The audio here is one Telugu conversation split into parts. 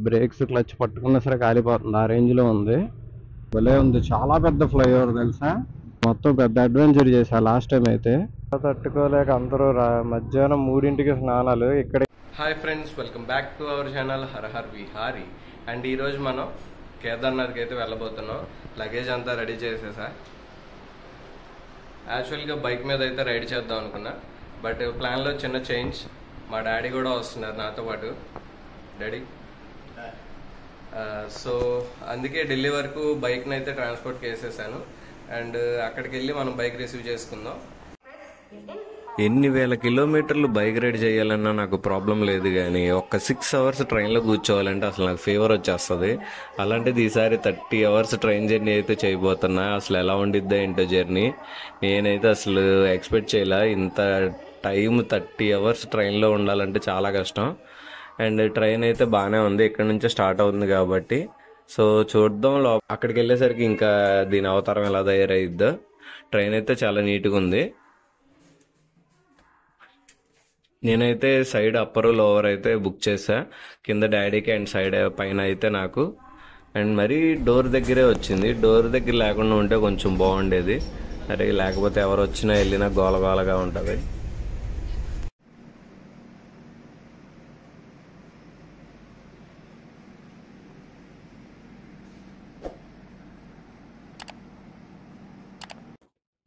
బ్రేక్స్ క్లచ్ పట్టుకున్నా సరే కాలిపోతుంది, ఆ రేంజ్లో ఉంది. భలే ఉంది, చాలా పెద్ద ఫ్లైఓవర్ తెలుసా. మొత్తం పెద్ద అడ్వెంచర్ చేశా లాస్ట్ టైం అయితే. తట్టుకోలేక అందరూ మధ్యాహ్నం 3ంటికి స్నానాలు ఇక్కడ. Hi friends, welcome back to our channel Hara Har Vihari. And ఈరోజు మనం కేదార్నాథ్కి అయితే వెళ్ళబోతున్నాం. లగేజ్ అంతా రెడీ చేసేసా. యాక్చువల్గా బైక్ మీద అయితే రైడ్ చేద్దాం అనుకున్నా, బట్ ప్లాన్లో చిన్న చేంజ్. మా డాడీ కూడా వస్తున్నారు నాతో పాటు. డాడీ సో అందుకే ఢిల్లీ వరకు బైక్ని అయితే ట్రాన్స్పోర్ట్కి వేసేసాను. అండ్ అక్కడికి వెళ్ళి మనం బైక్ రిసీవ్ చేసుకుందాం. ఎన్ని వేల కిలోమీటర్లు బైక్ రైడ్ చేయాలన్నా నాకు ప్రాబ్లం లేదు, కానీ ఒక్క 6 అవర్స్ ట్రైన్లో కూర్చోవాలంటే అసలు నాకు ఫీవర్ వచ్చేస్తుంది. అలాంటిది ఈసారి 30 అవర్స్ ట్రైన్ జర్నీ అయితే చేయబోతున్నా. అసలు ఎలా ఉండిద్దా ఏంటో జర్నీ. నేనైతే అసలు ఎక్స్పెక్ట్ చేయలే ఇంత టైం 30 అవర్స్ ట్రైన్లో ఉండాలంటే చాలా కష్టం. అండ్ ట్రైన్ అయితే బాగానే ఉంది, ఇక్కడ నుంచే స్టార్ట్ అవుతుంది కాబట్టి. సో చూద్దాం అక్కడికి వెళ్ళేసరికి ఇంకా దీని అవతారం ఎలా తయారైద్దో. ట్రైన్ అయితే చాలా నీట్గా ఉంది. నేనైతే సైడ్ అప్పర్ లోవర్ అయితే బుక్ చేసా, కింద డాడీకి అండ్ సైడ్ పైన అయితే నాకు. అండ్ మరీ డోర్ దగ్గరే వచ్చింది. డోర్ దగ్గర లేకుండా ఉంటే కొంచెం బాగుండేది. సరే, లేకపోతే ఎవరు వచ్చినా వెళ్ళినా గోలగోలగా ఉంటుంది.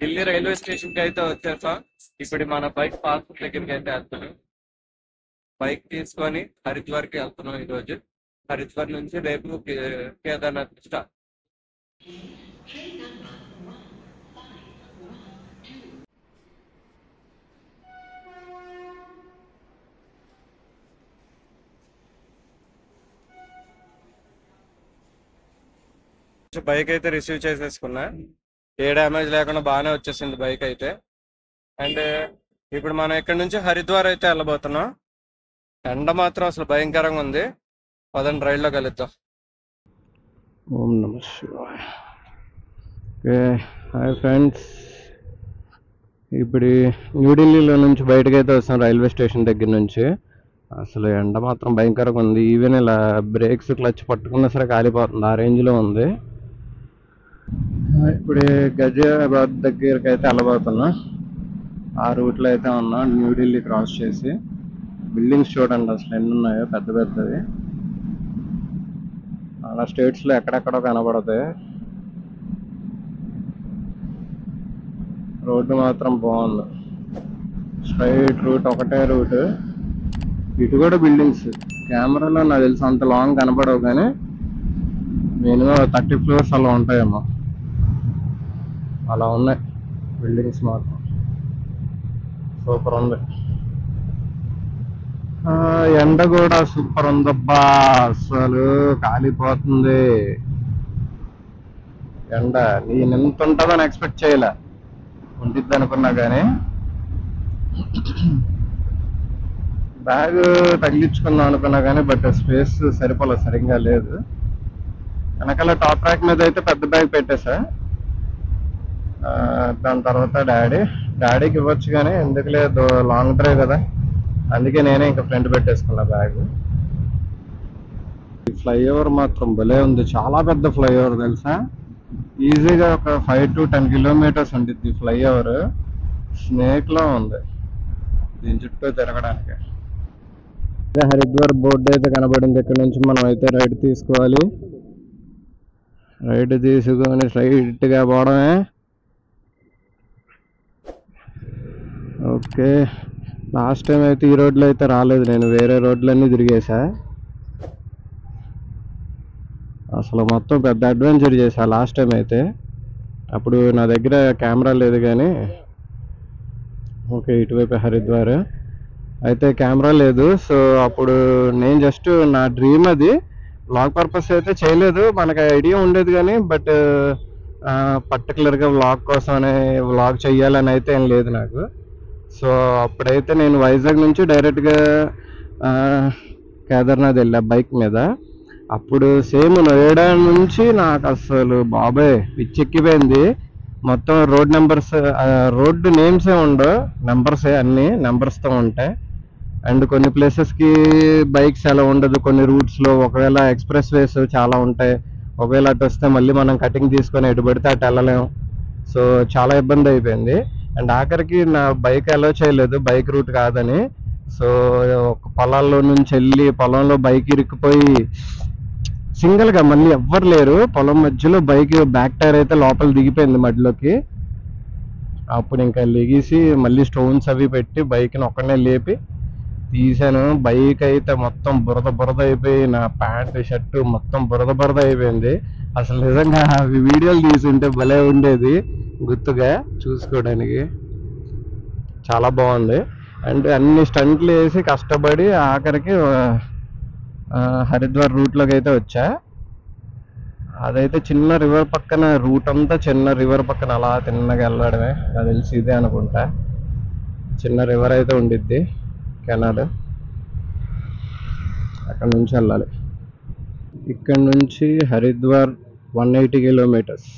ఢిల్లీ రైల్వే స్టేషన్కి అయితే వచ్చేసా. ఇప్పుడు మన బైక్ పార్కింగ్ దగ్గరికి అయితే వెళ్తున్నాం. బైక్ తీసుకొని హరిద్వార్కి వెళ్తున్నాం ఈరోజు. హరిద్వార్ నుంచి రేపు కేదార్నాథ్ స్టార్ట్. బైక్ అయితే రిసీవ్ చేసేసుకున్నా. ఏ డ్యామేజ్ లేకుండా బాగానే వచ్చేసింది బైక్ అయితే. అండ్ ఇప్పుడు మనం ఇక్కడ నుంచి హరిద్వార్ అయితే వెళ్ళబోతున్నాం. ఎండ మాత్రం అసలు భయంకరంగా ఉంది. పదండి రైల్లో కలుద్దాం. ఓం నమః శివాయ. Okay, hi friends. ఇప్పుడు న్యూఢిల్లీలో నుంచి బయటకు అయితే వస్తాం, రైల్వే స్టేషన్ దగ్గర నుంచి. అసలు ఎండ మాత్రం భయంకరంగా ఉంది. ఈవెన్ ఇలా బ్రేక్స్ క్లచ్ పట్టుకున్నా సరే కాలిపోతుంది, ఆ రేంజ్లో ఉంది. ఇప్పుడు గజియాబాద్ దగ్గరికి అయితే వెళ్ళబోతున్నా. ఆ రూట్లో అయితే ఉన్నా. న్యూఢిల్లీ క్రాస్ చేసి బిల్డింగ్స్ చూడండి అసలు ఎన్ని ఉన్నాయో, పెద్ద పెద్దవి. అలా స్టేట్స్లో ఎక్కడెక్కడో కనబడతాయి. రోడ్డు మాత్రం బాగుంది. స్ట్రైట్ రూట్, ఒకటే రూట్. ఇటు కూడా బిల్డింగ్స్. కెమెరాలో నాకు తెలిసి అంత లాంగ్ కనబడవు, కానీ మినిమం 30 ఫ్లోర్స్ అలా ఉంటాయేమో. అలా ఉన్నాయి బిల్డింగ్స్ మాత్రం. సూపర్ ఉంది. ఎండ కూడా సూపర్ ఉందబ్బా, అసలు కాలిపోతుంది ఎండ. నేను ఎంత ఉంటుందని ఎక్స్పెక్ట్ చేయలే, ఉండిద్ది అనుకున్నా. కానీ బ్యాగ్ తగిలించుకుందాం అనుకున్నా కానీ బట్ స్పేస్ సరిపోలే, సరిగ్గా లేదు. వెనకాల టాప్ ర్యాక్ మీద అయితే పెద్ద బ్యాగ్ పెట్టేసా. దాని తర్వాత డాడీకి ఇవ్వచ్చు, కానీ ఎందుకు లేదు, లాంగ్ డ్రైవ్ కదా, అందుకే నేనే ఇంకా ఫ్రంట్ పెట్టేసుకున్నా బ్యాగ్. ఈ ఫ్లైఓవర్ మాత్రం భలే ఉంది, చాలా పెద్ద ఫ్లైఓవర్ తెలుసా. ఈజీగా ఒక 5 to 10 కిలోమీటర్స్ ఉంటుంది ఫ్లైఓవర్. స్నేక్ లా ఉంది దీని చుట్టూ తిరగడానికి. హరిద్వార్ బోర్డు అయితే కనబడింది. ఇక్కడ నుంచి మనం అయితే రైడ్ తీసుకోవాలి. రైడ్ తీసుకొని స్ట్రైట్ గా పోవడమే. ఓకే, లాస్ట్ టైం అయితే ఈ రోడ్లో అయితే రాలేదు, నేను వేరే రోడ్లన్నీ తిరిగేసా. అసలు మొత్తం పెద్ద అడ్వెంచర్ చేశా లాస్ట్ టైం అయితే. అప్పుడు నా దగ్గర కెమెరా లేదు, కానీ ఓకే ఇటువైపు హరిద్వార్ అయితే కెమెరా లేదు. సో అప్పుడు నేను జస్ట్ నా డ్రీమ్ అది, వ్లాగ్ పర్పస్ అయితే చేయలేదు. మనకు ఐడియా ఉండేది కానీ, బట్ పర్టికులర్గా వ్లాగ్ కోసమనే వ్లాగ్ చెయ్యాలని అయితే ఏం లేదు నాకు. సో అప్పుడైతే నేను వైజాగ్ నుంచి డైరెక్ట్గా కేదార్నాథ్ వెళ్ళా బైక్ మీద. అప్పుడు సేమ్ నోయిడా నుంచి నాకు అసలు బాబాయ్ పిచ్చెక్కిపోయింది. మొత్తం రోడ్ నేమ్సే ఉండవు, నెంబర్సే, అన్నీ నెంబర్స్తో ఉంటాయి. అండ్ కొన్ని ప్లేసెస్కి బైక్స్ ఎలా ఉండదు, కొన్ని రూట్స్లో ఒకవేళ ఎక్స్ప్రెస్ వేస్ చాలా ఉంటాయి, ఒకవేళ అటు వస్తే మళ్ళీ మనం కటింగ్ తీసుకొని ఎటు పడితే అటు వెళ్ళలేము. సో చాలా ఇబ్బంది అయిపోయింది. అండ్ ఆఖరికి నా బైక్ అలో చేయలేదు, బైక్ రూట్ కాదని. సో ఒక పొలాల్లో నుంచి వెళ్ళి పొలంలో బైక్ ఇరుక్కుపోయి సింగిల్గా, మళ్ళీ ఎవ్వరు లేరు పొలం మధ్యలో, బైక్ బ్యాక్ టైర్ అయితే లోపల దిగిపోయింది మధ్యలోకి. అప్పుడు ఇంకా లెగిసి మళ్ళీ స్టోన్స్ అవి పెట్టి బైక్ని ఒక్కడనే లేపి తీసాను. బైక్ అయితే మొత్తం బురద బురద అయిపోయి, నా ప్యాంట్ షర్టు మొత్తం బురద బురద అయిపోయింది. అసలు నిజంగా అవి వీడియోలు తీసుంటే భలే ఉండేది గుర్తుగా చూసుకోవడానికి. చాలా బాగుంది. అండ్ అన్ని స్టంట్లు వేసి కష్టపడి ఆఖరికి హరిద్వార్ రూట్లోకి అయితే వచ్చా. అదైతే చిన్న రివర్ పక్కన, రూట్ అంతా చిన్న రివర్ పక్కన అలా తిన్నగా వెళ్ళడమే, నాకు తెలిసి ఇదే అనుకుంటా. చిన్న రివర్ అయితే ఉండిద్ది, కెనాల్, అక్కడ నుంచి వెళ్ళాలి. ఇక్కడ నుంచి హరిద్వార్ 180 కిలోమీటర్స్,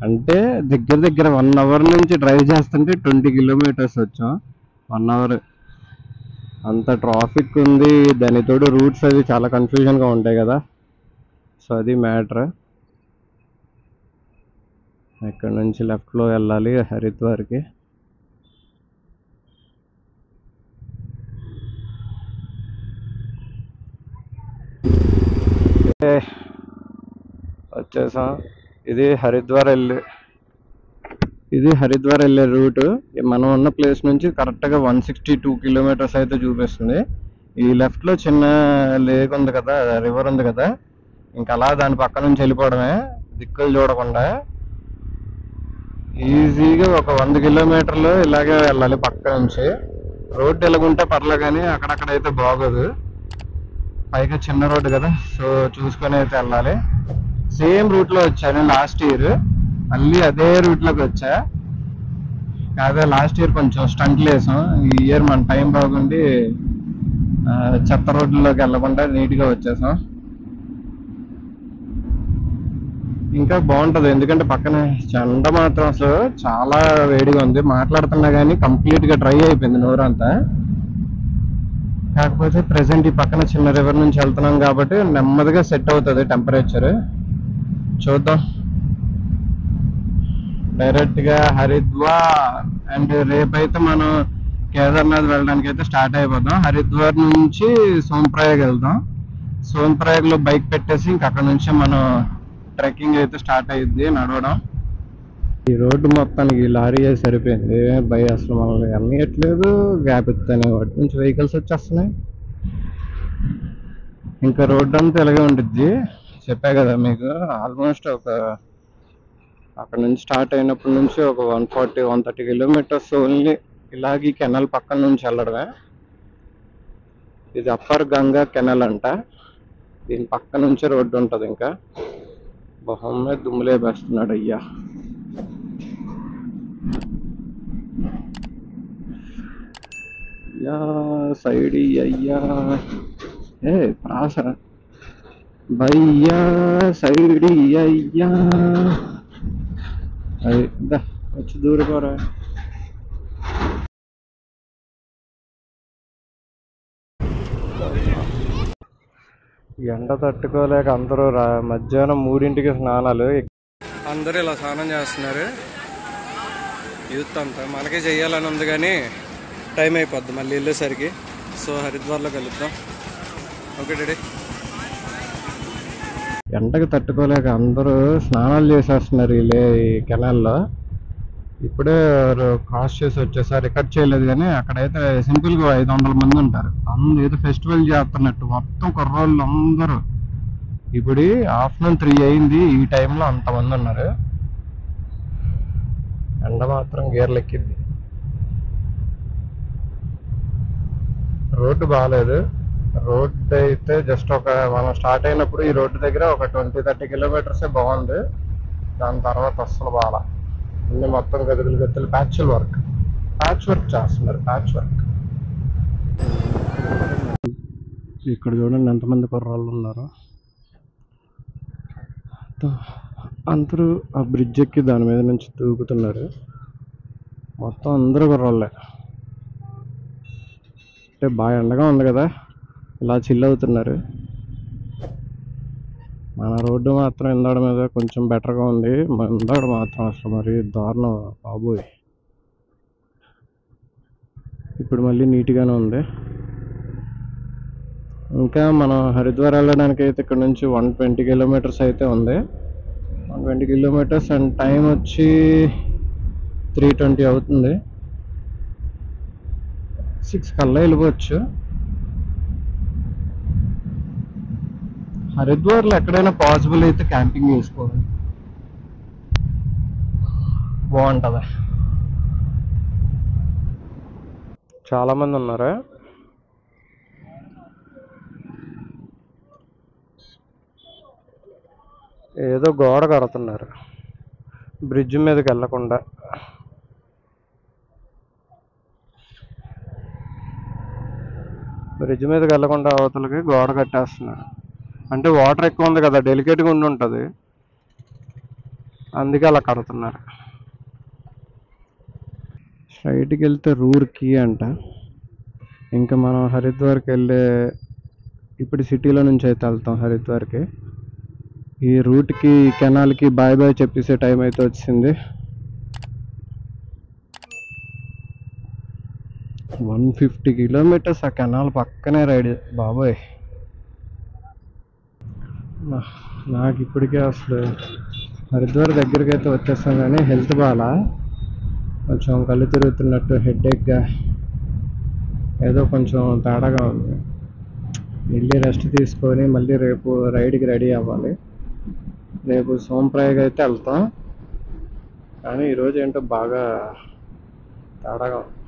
అంటే దగ్గర దగ్గర 1 అవర్ నుంచి డ్రైవ్ చేస్తుంటే 20 కిలోమీటర్స్ వచ్చాం. 1 అవర్. అంత ట్రాఫిక్ ఉంది, దాని తోడు రూట్స్ అవి చాలా కన్ఫ్యూజన్గా ఉంటాయి కదా. సో అది మ్యాటర్. ఇక్కడ నుంచి లెఫ్ట్లో వెళ్ళాలి హరిద్వార్కి. వచ్చేసాం. ఇది హరిద్వార్ వెళ్ళే రూట్. మనం ఉన్న ప్లేస్ నుంచి కరెక్ట్గా 162 కిలోమీటర్స్ అయితే చూపిస్తుంది. ఈ లెఫ్ట్లో చిన్న లేక్ ఉంది కదా, రివర్ ఉంది కదా, ఇంకా అలా దాని పక్క నుంచి వెళ్ళిపోవడమే దిక్కులు చూడకుండా. ఈజీగా ఒక 100 కిలోమీటర్లు ఇలాగే వెళ్ళాలి పక్క నుంచి. రోడ్డు ఎలాగుంటే పర్లే, కానీ అక్కడక్కడైతే బాగోదు, పైగా చిన్న రోడ్డు కదా. సో చూసుకొని అయితే వెళ్ళాలి. సేమ్ రూట్లో వచ్చాను లాస్ట్ ఇయర్, మళ్ళీ అదే రూట్లోకి వచ్చా. కాకపోతే లాస్ట్ ఇయర్ కొంచెం స్టంట్లు వేసాం, ఈ ఇయర్ మన టైం బాగుండి చెత్త రోడ్లలోకి వెళ్ళకుండా నీట్గా వచ్చేసాం. ఇంకా బాగుంటుంది, ఎందుకంటే పక్కన చెండ మాత్రం అసలు చాలా వేడిగా ఉంది. మాట్లాడుతున్నా కానీ కంప్లీట్గా డ్రై అయిపోయింది నోరంతా. కాకపోతే ప్రెసెంట్ ఈ పక్కన చిన్న రివర్ నుంచి వెళ్తున్నాం కాబట్టి నెమ్మదిగా సెట్ అవుతుంది టెంపరేచర్. చూద్దాం. డైరెక్ట్గా హరిద్వార్, అండ్ రేపైతే మనం కేదార్నాథ్ వెళ్ళడానికి అయితే స్టార్ట్ అయిపోతాం. హరిద్వార్ నుంచి సోన్ప్రయాగ్ వెళ్దాం. సోన్ప్రయాగ్లో బైక్ పెట్టేసి ఇంక అక్కడ నుంచి మనం ట్రెక్కింగ్ అయితే స్టార్ట్ అయ్యిద్ది, నడవడం. ఈ రోడ్డు మొత్తానికి లారీ సరిపోయింది, బై అసలు మనల్ని అమ్మేయట్లేదు, గ్యాప్ ఇస్తానే వాటి నుంచి వెహికల్స్ వచ్చేస్తున్నాయి. ఇంకా రోడ్డు అంతా ఇలాగే ఉంటుంది, చెప్పా కదా మీకు. ఆల్మోస్ట్ అక్కడ నుంచి స్టార్ట్ అయినప్పటి నుంచి ఒక 140-130 కిలోమీటర్స్ ఓన్లీ ఇలాగ ఈ కెనాల్ పక్కన నుంచి వెళ్ళడమే. ఇది అప్పర్ గంగా కెనాల్ అంట, దీని పక్క నుంచి రోడ్డు ఉంటుంది. ఇంకా బొహమ్మే దుమ్ములే వేస్తున్నాడు అయ్యా. అయ్యా సైడ్ అయ్యా, ప్రాస భయ్యా సైడ్ అయ్యా. అది వచ్చి దూరిపోరా. ఎండ తట్టుకోలేక అందరూ మధ్యాహ్నం 3ంటికి స్నానాలు. అందరూ ఇలా స్నానం చేస్తున్నారు, యూత్ అంతా. మనకే చెయ్యాలని ఉంది కానీ టైం అయిపోద్ది మళ్ళీ వెళ్ళేసరికి. సో హరిద్వార్లో కలుద్దాం. Okay daddy. ఎండకు తట్టుకోలేక అందరూ స్నానాలు చేసేస్తున్నారు ఈ కెనాల్లో. ఇప్పుడే క్రాస్ చేసి వచ్చేసారి, రికార్డ్ చేయలేదు కానీ అక్కడైతే సింపుల్గా 500 మంది ఉంటారు. ఏదో ఫెస్టివల్ చేస్తున్నట్టు మొత్తం కుర్రోళ్ళు అందరూ. ఇప్పుడు ఆఫ్టర్నూన్ 3 అయింది, ఈ టైంలో అంతమంది ఉన్నారు. ఎండ మాత్రం గేర్లెక్కింది. రోడ్డు బాగాలేదు. రోడ్డు అయితే జస్ట్ మనం స్టార్ట్ అయినప్పుడు ఈ రోడ్డు దగ్గర ఒక 20-30 కిలోమీటర్సే బాగుంది. దాని తర్వాత అస్సలు బాగా అన్ని మొత్తం గదులు ప్యాచ్ వర్క్ చేస్తున్నారు. Patch work. ఇక్కడ చూడండి ఎంతమంది కుర్రాళ్ళు ఉన్నారు. అందరూ ఆ బ్రిడ్జ్ ఎక్కి దాని మీద నుంచి దూకుతున్నారు. మొత్తం అందరూ కుర్రాళ్ళే. అంటే బాగా ఎండగా ఉంది కదా, ఇలా చిల్ అవుతున్నారు. మన రోడ్డు మాత్రం ఇందాడ మీద కొంచెం బెటర్గా ఉంది, ఇందాడ మాత్రం అసలు మరి దారుణం బాబోయ్. ఇప్పుడు మళ్ళీ నీట్గానే ఉంది. ఇంకా మనం హరిద్వార్ వెళ్ళడానికి అయితే ఇక్కడ నుంచి 120 కిలోమీటర్స్ అయితే ఉంది. 120 కిలోమీటర్స్ అండ్ టైం వచ్చి 3:20 అవుతుంది. 6 కల్లా వెళ్ళిపోవచ్చు. హరిద్వార్లో ఎక్కడైనా పాసిబుల్ అయితే క్యాంపింగ్ చేసుకోవాలి, బాగుంటుంది. చాలామంది ఉన్నారా? ఏదో గోడ కడుతున్నారు బ్రిడ్జ్ మీదకి వెళ్ళకుండా. బ్రిడ్జ్ మీదకి వెళ్ళకుండా అవతలకి గోడ కట్టేస్తున్నారు. అంటే వాటర్ ఎక్కువ ఉంది కదా, డెలికేట్గా ఉండి ఉంటుంది, అందుకే అలా కడుతున్నారు. స్ట్రైట్కి వెళ్తే రూర్కీ అంట. ఇంకా మనం హరిద్వార్కి వెళ్ళే, ఇప్పుడు సిటీలో నుంచి అయితే వెళ్తాం హరిద్వార్కి. ఈ రూట్కి కెనాల్కి బాయ్ బాయ్ చెప్పేసే టైం అయితే వచ్చింది. 150 కిలోమీటర్స్ ఆ కెనాల్ పక్కనే రైడ్. బాబోయ్, నాకు ఇప్పటికే అసలు హరిద్వార్ దగ్గరికి అయితే వచ్చేస్తాం కానీ హెల్త్ బాగా, కొంచెం కళ్ళు తిరుగుతున్నట్టు, హెడేక్గా, ఏదో కొంచెం తేడాగా ఉంది. వెళ్ళి రెస్ట్ తీసుకొని మళ్ళీ రేపు రైడ్కి రెడీ అవ్వాలి. రేపు సోంప్రాయగా అయితే వెళ్తాం, కానీ ఈరోజు ఏంటో బాగా తేడాగా ఉంది.